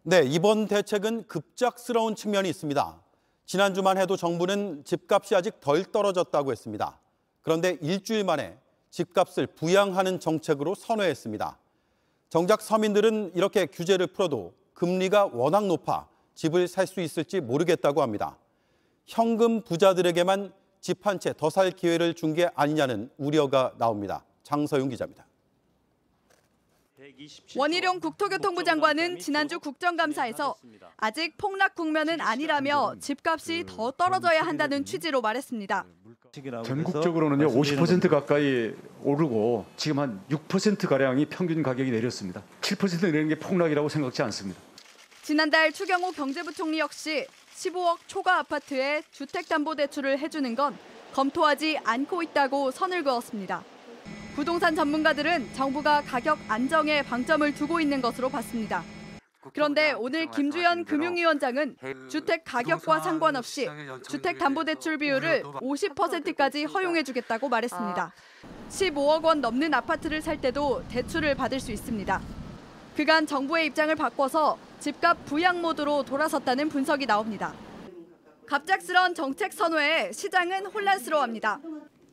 네, 이번 대책은 급작스러운 측면이 있습니다. 지난주만 해도 정부는 집값이 아직 덜 떨어졌다고 했습니다. 그런데 일주일 만에 집값을 부양하는 정책으로 선회했습니다. 정작 서민들은 이렇게 규제를 풀어도 금리가 워낙 높아 집을 살 수 있을지 모르겠다고 합니다. 현금 부자들에게만 집 한 채 더 살 기회를 준 게 아니냐는 우려가 나옵니다. 장서윤 기자입니다. 원희룡 국토교통부 장관은 지난주 국정감사에서 아직 폭락 국면은 아니라며 집값이 더 떨어져야 한다는 취지로 말했습니다. 전국적으로는요 50% 가까이 오르고 지금 한 6%가량이 평균 가격이 내렸습니다. 7% 내리는 게 폭락이라고 생각지 않습니다. 지난달 추경호 경제부총리 역시 15억 초과 아파트에 주택담보대출을 해주는 건 검토하지 않고 있다고 선을 그었습니다. 부동산 전문가들은 정부가 가격 안정에 방점을 두고 있는 것으로 봤습니다. 그런데 오늘 김주현 금융위원장은 주택 가격과 상관없이 주택담보대출 비율을 50%까지 허용해주겠다고 말했습니다. 15억 원 넘는 아파트를 살 때도 대출을 받을 수 있습니다. 그간 정부의 입장을 바꿔서 집값 부양 모드로 돌아섰다는 분석이 나옵니다. 갑작스런 정책 선회에 시장은 혼란스러워합니다.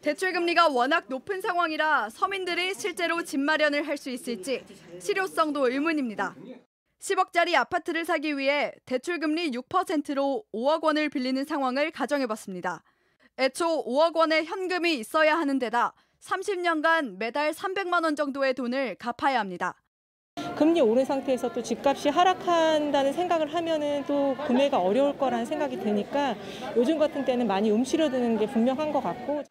대출 금리가 워낙 높은 상황이라 서민들이 실제로 집 마련을 할 수 있을지 실효성도 의문입니다. 10억짜리 아파트를 사기 위해 대출 금리 6%로 5억 원을 빌리는 상황을 가정해봤습니다. 애초 5억 원의 현금이 있어야 하는 데다 30년간 매달 300만 원 정도의 돈을 갚아야 합니다. 금리 오른 상태에서 또 집값이 하락한다는 생각을 하면은 또 구매가 어려울 거라는 생각이 드니까 요즘 같은 때는 많이 움츠려드는 게 분명한 것 같고.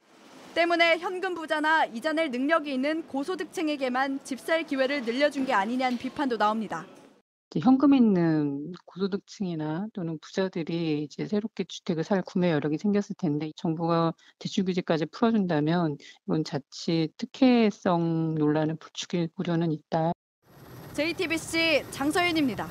때문에 현금 부자나 이자 낼 능력이 있는 고소득층에게만 집 살 기회를 늘려준 게 아니냐는 비판도 나옵니다. 현금 있는 고소득층이나 또는 부자들이 이제 새롭게 주택을 살 구매 여력이 생겼을 텐데 정부가 대출 규제까지 풀어준다면 이건 자칫 특혜성 논란을 부추길 우려는 있다. JTBC 장서윤입니다.